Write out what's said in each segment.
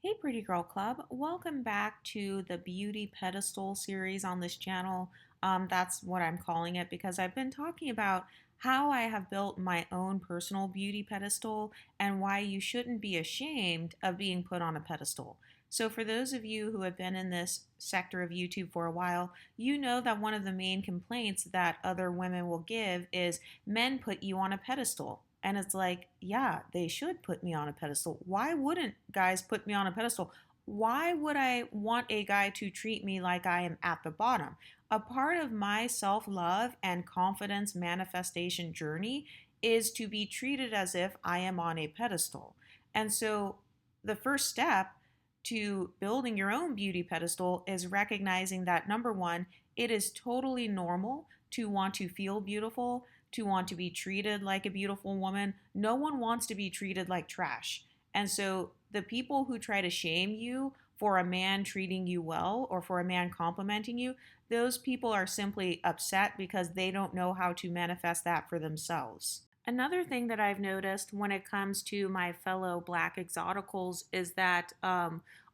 Hey, Pretty Girl Club. Welcome back to the Beauty Pedestal series on this channel. That's what I'm calling it because I've been talking about how I have built my own personal beauty pedestal and why you shouldn't be ashamed of being put on a pedestal. So, for those of you who have been in this sector of YouTube for a while, you know that one of the main complaints that other women will give is men put you on a pedestal. And it's like, yeah, they should put me on a pedestal. Why wouldn't guys put me on a pedestal? Why would I want a guy to treat me like I am at the bottom? A part of my self love and confidence manifestation journey is to be treated as if I am on a pedestal. And so the first step to building your own beauty pedestal is recognizing that number one, it is totally normal to want to feel beautiful, to want to be treated like a beautiful woman. No one wants to be treated like trash. And so the people who try to shame you for a man treating you well or for a man complimenting you, those people are simply upset because they don't know how to manifest that for themselves. Another thing that I've noticed when it comes to my fellow Black Exoticals is that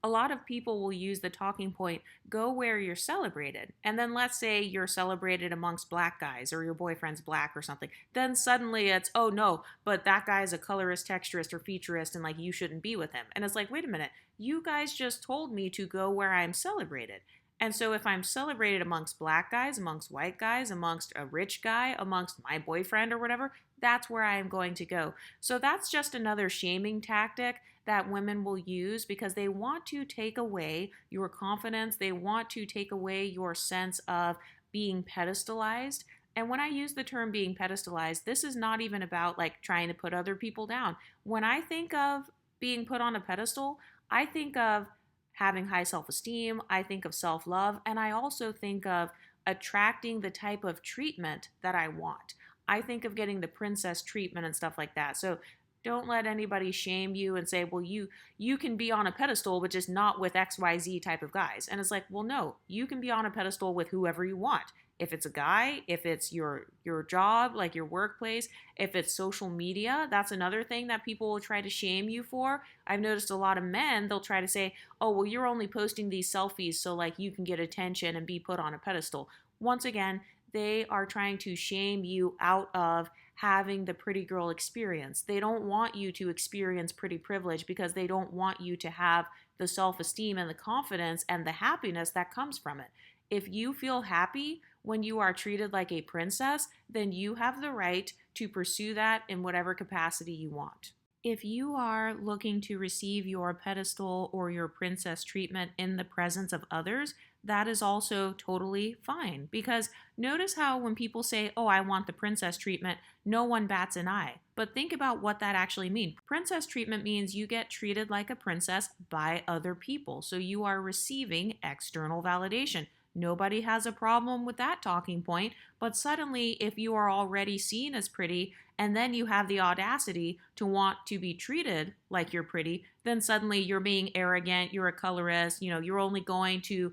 a lot of people will use the talking point, go where you're celebrated. And then let's say you're celebrated amongst Black guys or your boyfriend's Black or something. Then suddenly it's, oh no, but that guy's a colorist, texturist, or featurist, and like you shouldn't be with him. And it's like, wait a minute, you guys just told me to go where I'm celebrated. And so if I'm celebrated amongst Black guys, amongst white guys, amongst a rich guy, amongst my boyfriend or whatever, that's where I am going to go. So that's just another shaming tactic that women will use because they want to take away your confidence. They want to take away your sense of being pedestalized. And when I use the term being pedestalized, this is not even about like trying to put other people down. When I think of being put on a pedestal, I think of having high self-esteem, I think of self-love, and I also think of attracting the type of treatment that I want. I think of getting the princess treatment and stuff like that. So don't let anybody shame you and say, well, you can be on a pedestal, but just not with XYZ type of guys. And it's like, well, no, you can be on a pedestal with whoever you want. If it's a guy, if it's your job, like your workplace, if it's social media, that's another thing that people will try to shame you for. I've noticed a lot of men, they'll try to say, oh, well, you're only posting these selfies so like you can get attention and be put on a pedestal. Once again, they are trying to shame you out of having the pretty girl experience. They don't want you to experience pretty privilege because they don't want you to have the self-esteem and the confidence and the happiness that comes from it. If you feel happy when you are treated like a princess, then you have the right to pursue that in whatever capacity you want. If you are looking to receive your pedestal or your princess treatment in the presence of others, that is also totally fine. Because notice how when people say, oh, I want the princess treatment, no one bats an eye. But think about what that actually means. Princess treatment means you get treated like a princess by other people. So you are receiving external validation. Nobody has a problem with that talking point, but suddenly if you are already seen as pretty and then you have the audacity to want to be treated like you're pretty, then suddenly you're being arrogant, you're a colorist, you're only going to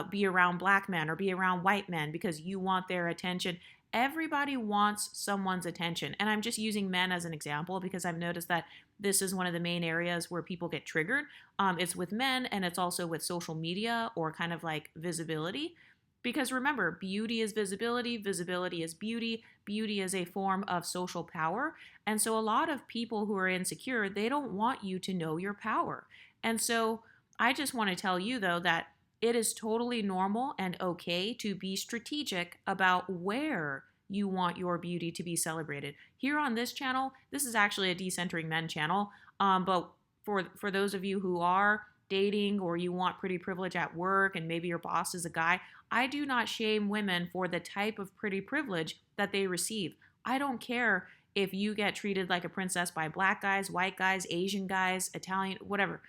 be around Black men or be around white men because you want their attention. Everybody wants someone's attention. And I'm just using men as an example because I've noticed that this is one of the main areas where people get triggered. It's with men and it's also with social media or kind of like visibility. Because remember, beauty is visibility, visibility is beauty, beauty is a form of social power. And so a lot of people who are insecure, they don't want you to know your power. And so I just want to tell you though that it is totally normal and okay to be strategic about where you want your beauty to be celebrated. Here on this channel, this is actually a decentering men channel, but for those of you who are dating or you want pretty privilege at work and maybe your boss is a guy, I do not shame women for the type of pretty privilege that they receive. I don't care if you get treated like a princess by Black guys, white guys, Asian guys, Italian, whatever.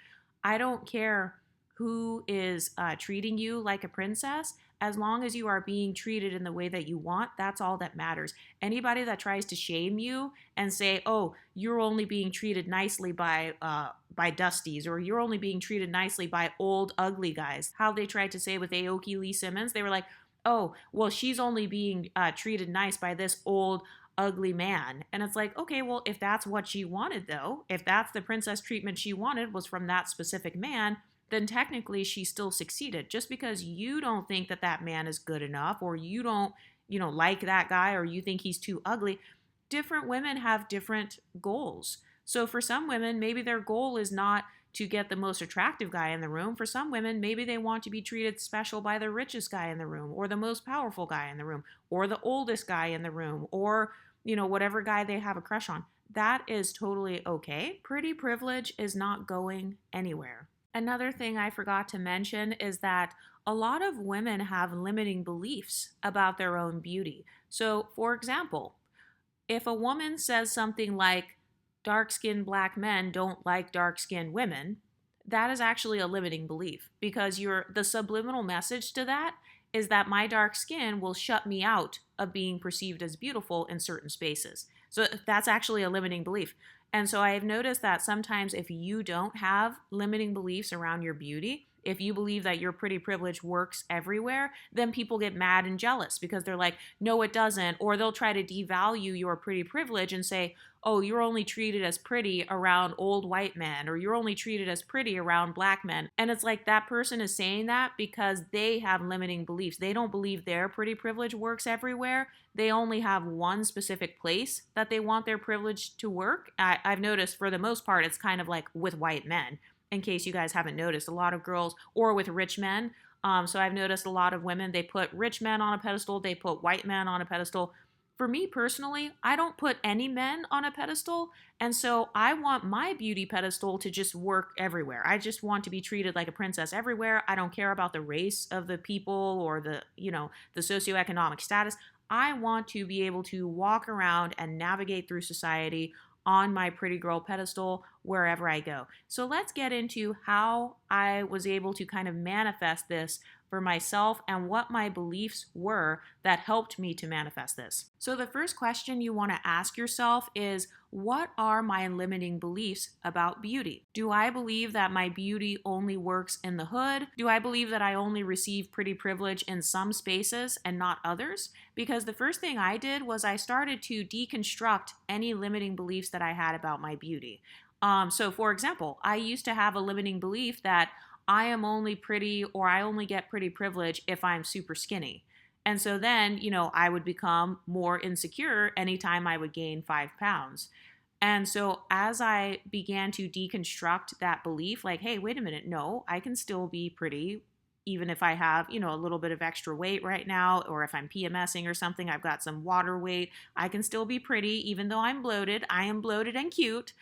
I don't care who is treating you like a princess. As long as you are being treated in the way that you want, that's all that matters. Anybody that tries to shame you and say, oh, you're only being treated nicely by Dusties, or you're only being treated nicely by old ugly guys. How they tried to say with Aoki Lee Simmons, they were like, oh, well, she's only being treated nice by this old ugly man. And it's like, okay, well, if that's what she wanted, though, if that's the princess treatment she wanted was from that specific man, then technically she still succeeded. Just because you don't think that that man is good enough, or you don't, like that guy, or you think he's too ugly, different women have different goals. So for some women, maybe their goal is not to get the most attractive guy in the room. For some women, maybe they want to be treated special by the richest guy in the room, or the most powerful guy in the room, or the oldest guy in the room, or, whatever guy they have a crush on. That is totally okay. Pretty privilege is not going anywhere. Another thing I forgot to mention is that a lot of women have limiting beliefs about their own beauty. So, for example, if a woman says something like, dark skinned black men don't like dark skinned women, that is actually a limiting belief, because the subliminal message to that is that my dark skin will shut me out of being perceived as beautiful in certain spaces. So that's actually a limiting belief. And so I have noticed that sometimes if you don't have limiting beliefs around your beauty, if you believe that your pretty privilege works everywhere, then people get mad and jealous because they're like, no, it doesn't. Or they'll try to devalue your pretty privilege and say, oh, you're only treated as pretty around old white men, or you're only treated as pretty around black men. And it's like that person is saying that because they have limiting beliefs. They don't believe their pretty privilege works everywhere. They only have one specific place that they want their privilege to work. I've noticed for the most part, it's kind of like with white men, in case you guys haven't noticed. A lot of girls, or with rich men. So I've noticed a lot of women, they put rich men on a pedestal, they put white men on a pedestal. For me personally, I don't put any men on a pedestal, and so I want my beauty pedestal to just work everywhere. I just want to be treated like a princess everywhere. I don't care about the race of the people, or the socioeconomic status. I want to be able to walk around and navigate through society on my pretty girl pedestal wherever I go. So let's get into how I was able to kind of manifest this for myself and what my beliefs were that helped me to manifest this. So the first question you want to ask yourself is, what are my limiting beliefs about beauty? Do I believe that my beauty only works in the hood? Do I believe that I only receive pretty privilege in some spaces and not others? Because the first thing I did was I started to deconstruct any limiting beliefs that I had about my beauty. So for example, I used to have a limiting belief that I am only pretty, or I only get pretty privilege if I'm super skinny. And so then, I would become more insecure anytime I would gain 5 pounds. And so as I began to deconstruct that belief, like, hey, wait a minute, no, I can still be pretty even if I have, a little bit of extra weight right now, or if I'm PMSing or something, I've got some water weight, I can still be pretty even though I'm bloated. I am bloated and cute.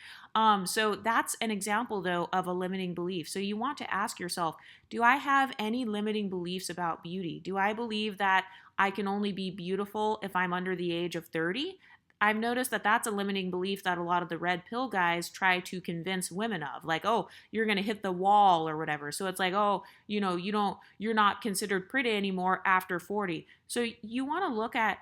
So that's an example, though, of a limiting belief. So you want to ask yourself, do I have any limiting beliefs about beauty? Do I believe that I can only be beautiful if I'm under the age of 30? I've noticed that that's a limiting belief that a lot of the red pill guys try to convince women of, like, oh, you're going to hit the wall or whatever. So it's like, oh, you're not considered pretty anymore after 40. So you want to look at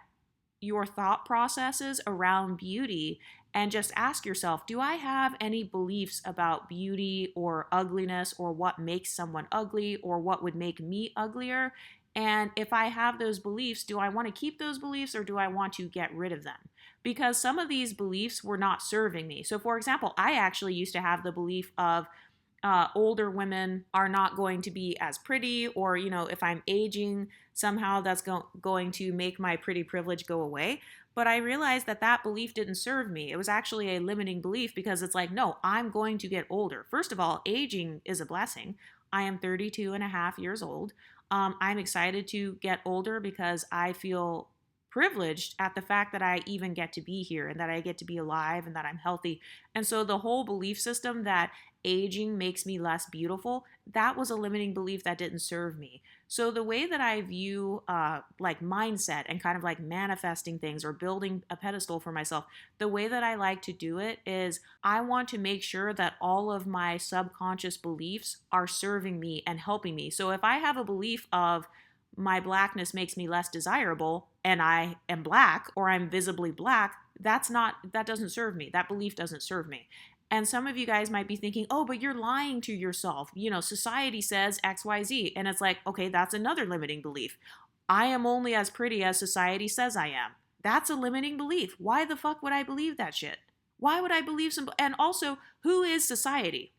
your thought processes around beauty and just ask yourself, do I have any beliefs about beauty or ugliness, or what makes someone ugly, or what would make me uglier? And if I have those beliefs, do I want to keep those beliefs, or do I want to get rid of them? Because some of these beliefs were not serving me. So for example, I actually used to have the belief of older women are not going to be as pretty, or, if I'm aging, somehow that's going to make my pretty privilege go away. But I realized that that belief didn't serve me. It was actually a limiting belief, because it's like, no, I'm going to get older. First of all, aging is a blessing. I am 32 and a half years old. I'm excited to get older because I feel privileged at the fact that I even get to be here, and that I get to be alive, and that I'm healthy. And so the whole belief system that aging makes me less beautiful, that was a limiting belief that didn't serve me. So the way that I view like mindset and kind of like manifesting things or building a pedestal for myself, the way that I like to do it is I want to make sure that all of my subconscious beliefs are serving me and helping me. So if I have a belief of my blackness makes me less desirable, and I am black, or I'm visibly black, that doesn't serve me. That belief doesn't serve me. And some of you guys might be thinking, oh, but you're lying to yourself. Society says XYZ. And it's like, okay, that's another limiting belief. I am only as pretty as society says I am. That's a limiting belief. Why the fuck would I believe that shit? Why would I believe some? And also, who is society?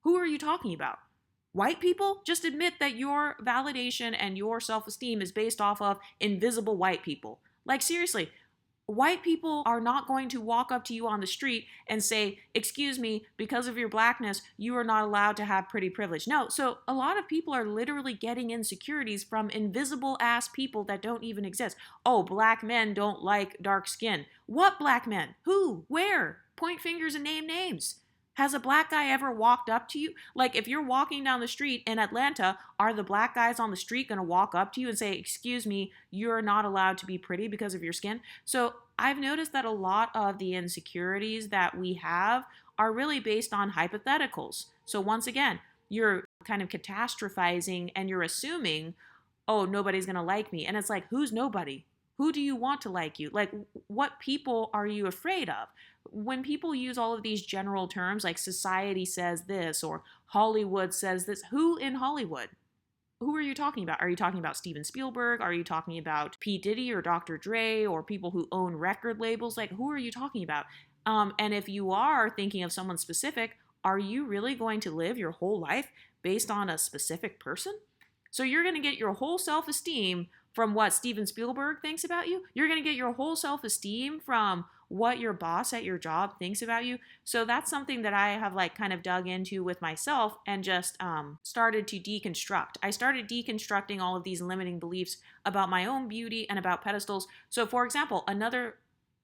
Who are you talking about? White people? Just admit that your validation and your self esteem is based off of invisible white people. Like, seriously, white people are not going to walk up to you on the street and say, excuse me, because of your blackness, you are not allowed to have pretty privilege. No, so a lot of people are literally getting insecurities from invisible ass people that don't even exist. Oh, black men don't like dark skin. What black men? Who? Where? Point fingers and name names. Has a black guy ever walked up to you? Like, if you're walking down the street in Atlanta, are the black guys on the street going to walk up to you and say, excuse me, you're not allowed to be pretty because of your skin? So I've noticed that a lot of the insecurities that we have are really based on hypotheticals. So once again, you're kind of catastrophizing and you're assuming, oh, nobody's going to like me. And it's like, who's nobody? Who do you want to like you? Like, what people are you afraid of? When people use all of these general terms like society says this or Hollywood says this, who in Hollywood? Who are you talking about? Are you talking about Steven Spielberg? Are you talking about P. Diddy or Dr. Dre or people who own record labels? Like, who are you talking about? And if you are thinking of someone specific, are you really going to live your whole life based on a specific person? So you're going to get your whole self-esteem from what Steven Spielberg thinks about you. You're going to get your whole self-esteem from what your boss at your job thinks about you. So that's something that I have like kind of dug into with myself and just started to deconstruct. I started deconstructing all of these limiting beliefs about my own beauty and about pedestals. So for example, another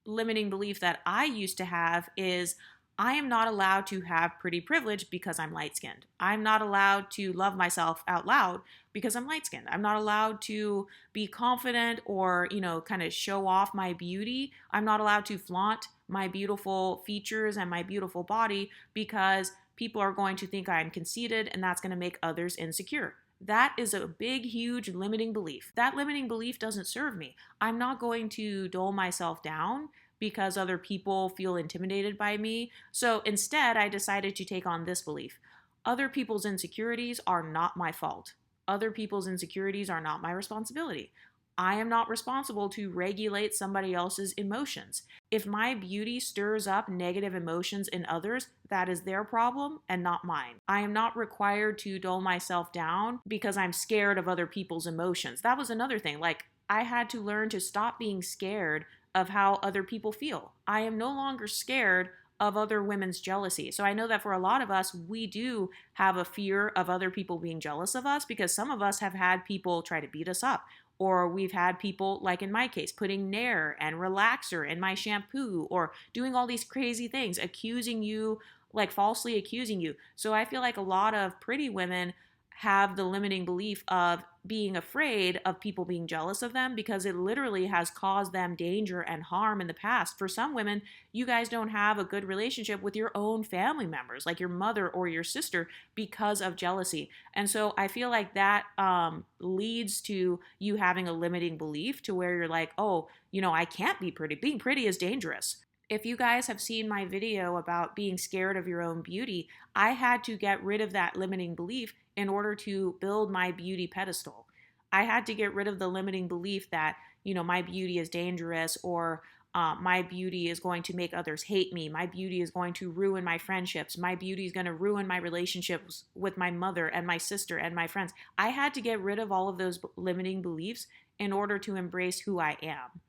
limiting belief that I used to have is I am not allowed to have pretty privilege because I'm light skinned. I'm not allowed to love myself out loud because I'm light skinned. I'm not allowed to be confident or, kind of show off my beauty. I'm not allowed to flaunt my beautiful features and my beautiful body because people are going to think I'm conceited and that's going to make others insecure. That is a big, huge limiting belief. That limiting belief doesn't serve me. I'm not going to dull myself down because other people feel intimidated by me. So instead, I decided to take on this belief. Other people's insecurities are not my fault. Other people's insecurities are not my responsibility. I am not responsible to regulate somebody else's emotions. If my beauty stirs up negative emotions in others, that is their problem and not mine. I am not required to dull myself down because I'm scared of other people's emotions. That was another thing. Like, I had to learn to stop being scared of how other people feel. I am no longer scared of other women's jealousy. So I know that for a lot of us, we do have a fear of other people being jealous of us because some of us have had people try to beat us up. Or we've had people, like in my case, putting Nair and relaxer in my shampoo or doing all these crazy things, accusing you, like falsely accusing you. So I feel like a lot of pretty women have the limiting belief of being afraid of people being jealous of them because it literally has caused them danger and harm in the past. For some women, you guys don't have a good relationship with your own family members, like your mother or your sister, because of jealousy. And so I feel like that leads to you having a limiting belief to where you're like, oh, I can't be pretty. Being pretty is dangerous. If you guys have seen my video about being scared of your own beauty, I had to get rid of that limiting belief in order to build my beauty pedestal. I had to get rid of the limiting belief that, my beauty is dangerous or my beauty is going to make others hate me. My beauty is going to ruin my friendships. My beauty is going to ruin my relationships with my mother and my sister and my friends. I had to get rid of all of those limiting beliefs in order to embrace who I am.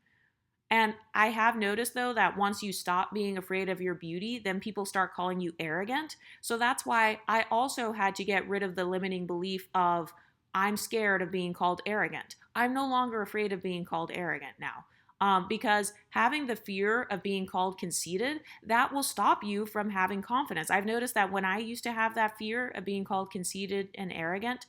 And I have noticed, though, that once you stop being afraid of your beauty, then people start calling you arrogant. So that's why I also had to get rid of the limiting belief of I'm scared of being called arrogant. I'm no longer afraid of being called arrogant now. Because having the fear of being called conceited, that will stop you from having confidence. I've noticed that when I used to have that fear of being called conceited and arrogant,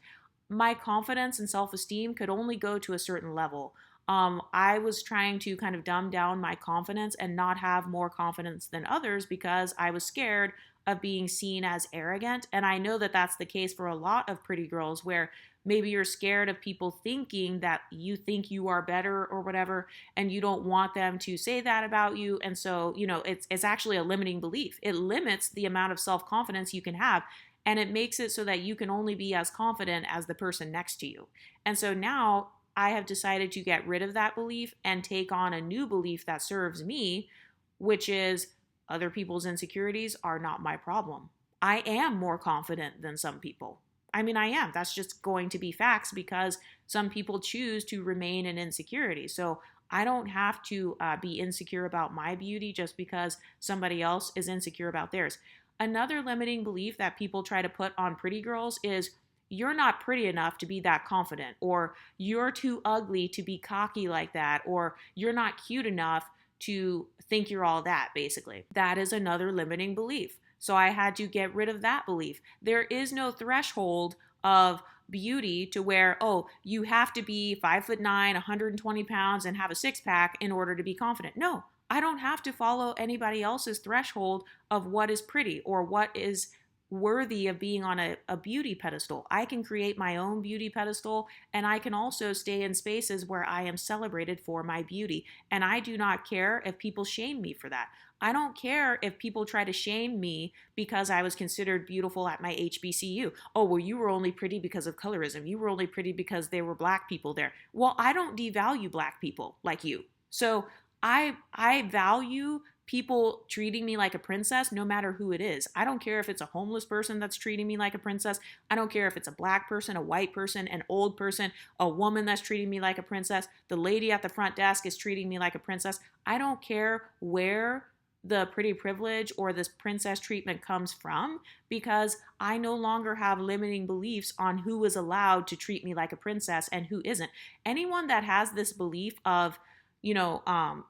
my confidence and self-esteem could only go to a certain level. I was trying to kind of dumb down my confidence and not have more confidence than others because I was scared of being seen as arrogant. And I know that that's the case for a lot of pretty girls where maybe you're scared of people thinking that you think you are better or whatever, and you don't want them to say that about you. And so, it's actually a limiting belief. It limits the amount of self-confidence you can have. And it makes it so that you can only be as confident as the person next to you. And so now I have decided to get rid of that belief and take on a new belief that serves me, which is other people's insecurities are not my problem. I am more confident than some people. I mean, I am. That's just going to be facts because some people choose to remain in insecurity. So I don't have to be insecure about my beauty just because somebody else is insecure about theirs. Another limiting belief that people try to put on pretty girls is you're not pretty enough to be that confident, or you're too ugly to be cocky like that, or you're not cute enough to think you're all that, basically. That is another limiting belief. So I had to get rid of that belief. There is no threshold of beauty to where, oh, you have to be 5'9", 120 pounds and have a six pack in order to be confident. No, I don't have to follow anybody else's threshold of what is pretty or what is worthy of being on a beauty pedestal. I can create my own beauty pedestal, and I can also stay in spaces where I am celebrated for my beauty. And I do not care if people shame me for that. I don't care if people try to shame me because I was considered beautiful at my HBCU. Oh, well, you were only pretty because of colorism. You were only pretty because there were black people there. Well, I don't devalue black people like you. So I value people treating me like a princess no matter who it is. I don't care if it's a homeless person that's treating me like a princess. I don't care if it's a black person, a white person, an old person, a woman that's treating me like a princess. The lady at the front desk is treating me like a princess. I don't care where the pretty privilege or this princess treatment comes from, because I no longer have limiting beliefs on who is allowed to treat me like a princess and who isn't. Anyone that has this belief of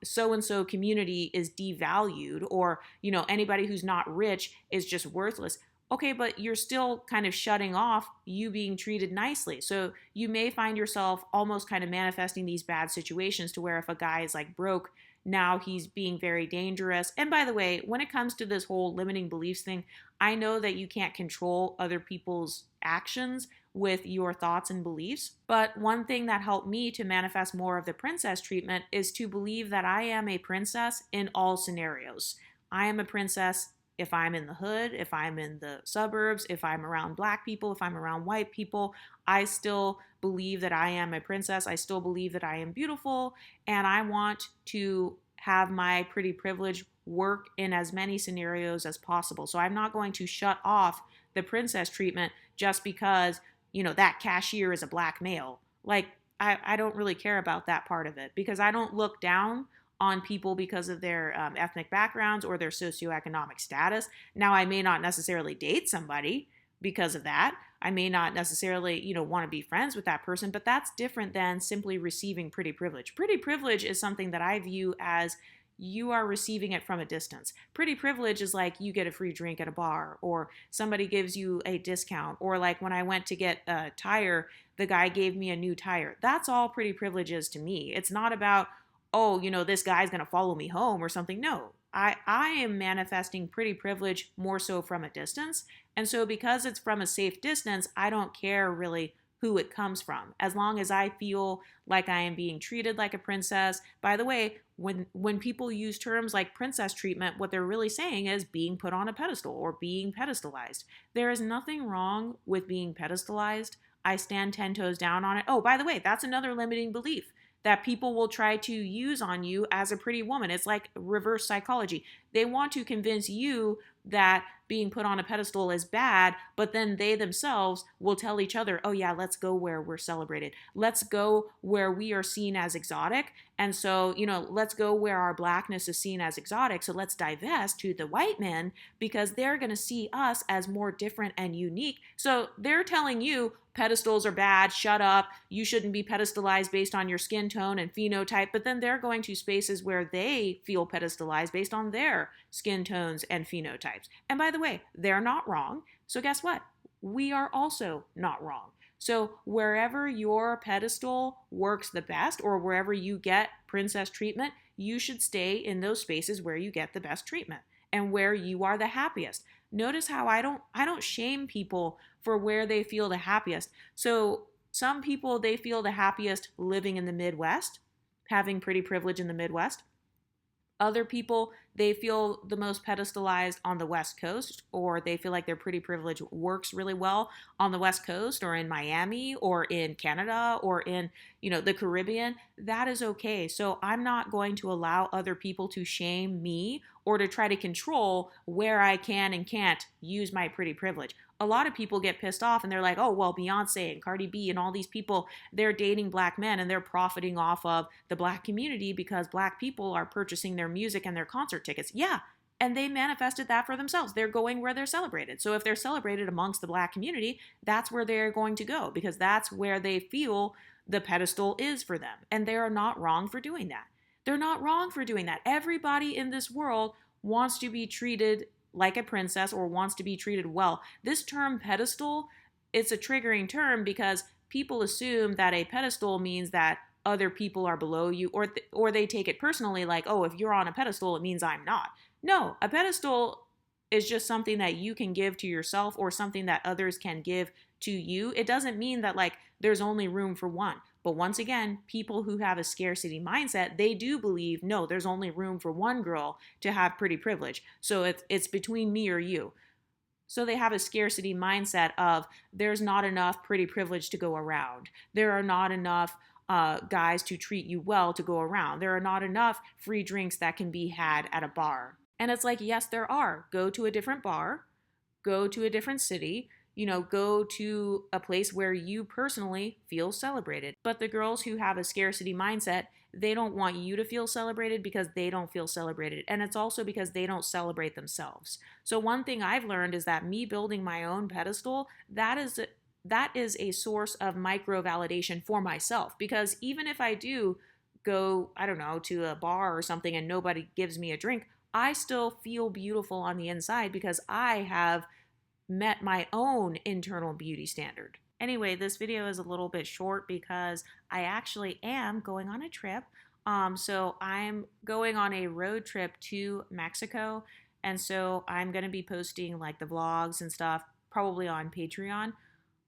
so and so community is devalued, or, anybody who's not rich is just worthless. Okay, but you're still kind of shutting off you being treated nicely. So you may find yourself almost kind of manifesting these bad situations to where if a guy is like broke, now he's being very dangerous. And by the way, when it comes to this whole limiting beliefs thing, I know that you can't control other people's actions with your thoughts and beliefs. But one thing that helped me to manifest more of the princess treatment is to believe that I am a princess in all scenarios. I am a princess if I'm in the hood, if I'm in the suburbs, if I'm around black people, if I'm around white people. I still believe that I am a princess. I still believe that I am beautiful, and I want to have my pretty privilege work in as many scenarios as possible. So I'm not going to shut off the princess treatment just because that cashier is a black male. Like, I don't really care about that part of it, because I don't look down on people because of their ethnic backgrounds or their socioeconomic status. Now, I may not necessarily date somebody because of that. I may not necessarily, want to be friends with that person, but that's different than simply receiving pretty privilege. Pretty privilege is something that I view as you are receiving it from a distance. Pretty privilege is like you get a free drink at a bar, or somebody gives you a discount, or like when I went to get a tire, the guy gave me a new tire. That's all pretty privilege is to me. It's not about, oh, this guy's going to follow me home or something. No, I am manifesting pretty privilege more so from a distance. And so because it's from a safe distance, I don't care really who it comes from, as long as I feel like I am being treated like a princess. By the way, when people use terms like princess treatment, what they're really saying is being put on a pedestal or being pedestalized. There is nothing wrong with being pedestalized. I stand 10 toes down on it. Oh, by the way, that's another limiting belief that people will try to use on you as a pretty woman. It's like reverse psychology. They want to convince you that being put on a pedestal is bad, but then they themselves will tell each other, oh yeah, let's go where we're celebrated. Let's go where we are seen as exotic. And so, let's go where our blackness is seen as exotic. So let's divest to the white men because they're going to see us as more different and unique. So they're telling you pedestals are bad, shut up, you shouldn't be pedestalized based on your skin tone and phenotype, but then they're going to spaces where they feel pedestalized based on their skin tones and phenotypes. And by the way, they're not wrong. So guess what? We are also not wrong. So wherever your pedestal works the best, or wherever you get princess treatment, you should stay in those spaces where you get the best treatment and where you are the happiest. Notice how I don't shame people for where they feel the happiest. So some people, they feel the happiest living in the Midwest, having pretty privilege in the Midwest. Other people, they feel the most pedestalized on the West Coast, or they feel like their pretty privilege works really well on the West Coast or in Miami or in Canada or in, the Caribbean, that is okay. So I'm not going to allow other people to shame me or to try to control where I can and can't use my pretty privilege. A lot of people get pissed off and they're like, oh, well, Beyonce and Cardi B and all these people, they're dating black men and they're profiting off of the black community because black people are purchasing their music and their concert tickets. Yeah. And they manifested that for themselves. They're going where they're celebrated. So if they're celebrated amongst the black community, that's where they're going to go because that's where they feel the pedestal is for them. And they are not wrong for doing that. They're not wrong for doing that. Everybody in this world wants to be treated like a princess or wants to be treated well. This term pedestal, it's a triggering term because people assume that a pedestal means that other people are below you, or they take it personally like, oh, if you're on a pedestal, it means I'm not. No, a pedestal is just something that you can give to yourself or something that others can give to you. It doesn't mean that like there's only room for one. But once again, people who have a scarcity mindset, they do believe, no, there's only room for one girl to have pretty privilege. So it's between me or you. So they have a scarcity mindset of there's not enough pretty privilege to go around. There are not enough guys to treat you well to go around. There are not enough free drinks that can be had at a bar. And it's like, yes, there are. Go to a different bar, go to a different city, go to a place where you personally feel celebrated. But the girls who have a scarcity mindset, they don't want you to feel celebrated because they don't feel celebrated. And it's also because they don't celebrate themselves. So one thing I've learned is that me building my own pedestal, that is a source of micro validation for myself. Because even if I do go, I don't know, to a bar or something and nobody gives me a drink, I still feel beautiful on the inside because I have met my own internal beauty standard. Anyway, this video is a little bit short because I actually am going on a trip. So I'm going on a road trip to Mexico. And so I'm going to be posting like the vlogs and stuff, probably on Patreon.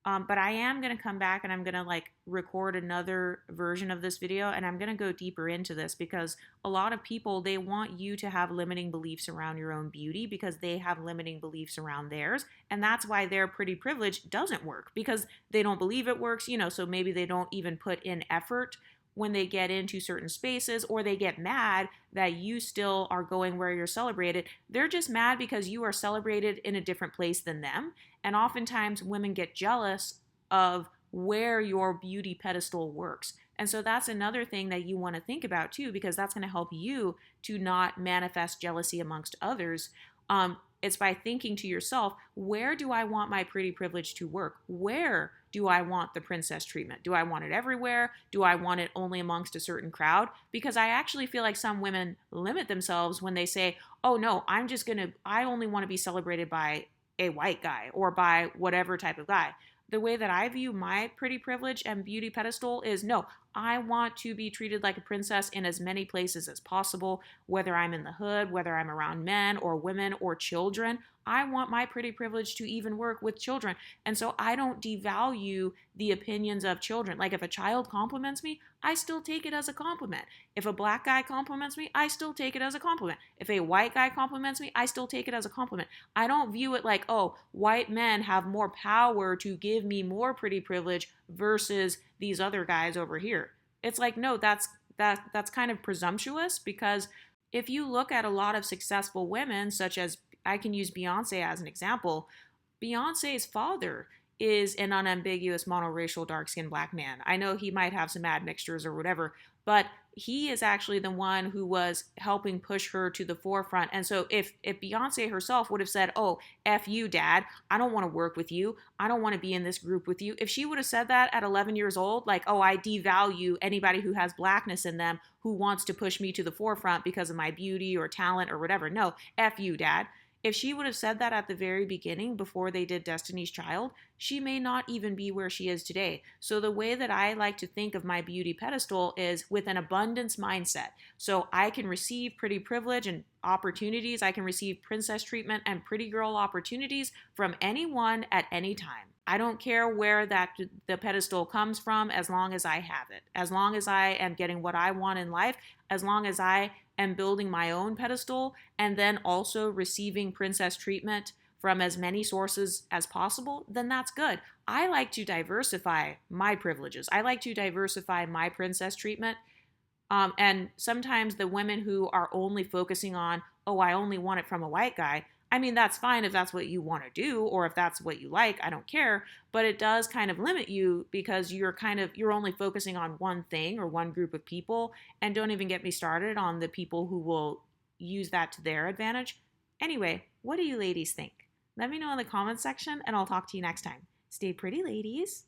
But I am going to come back and I'm going to like record another version of this video and I'm going to go deeper into this because a lot of people, they want you to have limiting beliefs around your own beauty because they have limiting beliefs around theirs. And that's why their pretty privilege doesn't work because they don't believe it works, so maybe they don't even put in effort when they get into certain spaces or they get mad that you still are going where you're celebrated. They're just mad because you are celebrated in a different place than them. And oftentimes women get jealous of where your beauty pedestal works. And so that's another thing that you want to think about too, because that's going to help you to not manifest jealousy amongst others. It's by thinking to yourself, where do I want my pretty privilege to work? Where do I want the princess treatment? Do I want it everywhere? Do I want it only amongst a certain crowd? Because I actually feel like some women limit themselves when they say, oh no, I only want to be celebrated by a white guy or by whatever type of guy. The way that I view my pretty privilege and beauty pedestal is no, I want to be treated like a princess in as many places as possible, whether I'm in the hood, whether I'm around men or women or children. I want my pretty privilege to even work with children. And so I don't devalue the opinions of children. Like if a child compliments me, I still take it as a compliment. If a black guy compliments me, I still take it as a compliment. If a white guy compliments me, I still take it as a compliment. I don't view it like, oh, white men have more power to give me more pretty privilege versus these other guys over here. It's like, no, that's kind of presumptuous because if you look at a lot of successful women, such as I can use Beyonce as an example. Beyonce's father is an unambiguous monoracial dark-skinned black man. I know he might have some admixtures or whatever, but he is actually the one who was helping push her to the forefront. And so if Beyonce herself would have said, oh, F you, dad, I don't want to work with you. I don't want to be in this group with you. If she would have said that at 11 years old, like, oh, I devalue anybody who has blackness in them who wants to push me to the forefront because of my beauty or talent or whatever. No, F you, dad. If she would have said that at the very beginning before they did Destiny's Child, she may not even be where she is today. So the way that I like to think of my beauty pedestal is with an abundance mindset. So I can receive pretty privilege and opportunities. I can receive princess treatment and pretty girl opportunities from anyone at any time. I don't care where the pedestal comes from as long as I have it. As long as I am getting what I want in life, as long as I and building my own pedestal and then also receiving princess treatment from as many sources as possible, then that's good. I like to diversify my privileges. I like to diversify my princess treatment. And sometimes the women who are only focusing on, oh, I only want it from a white guy. I mean, that's fine if that's what you want to do or if that's what you like. I don't care. But it does kind of limit you because you're only focusing on one thing or one group of people. And don't even get me started on the people who will use that to their advantage. Anyway, what do you ladies think? Let me know in the comments section and I'll talk to you next time. Stay pretty, ladies.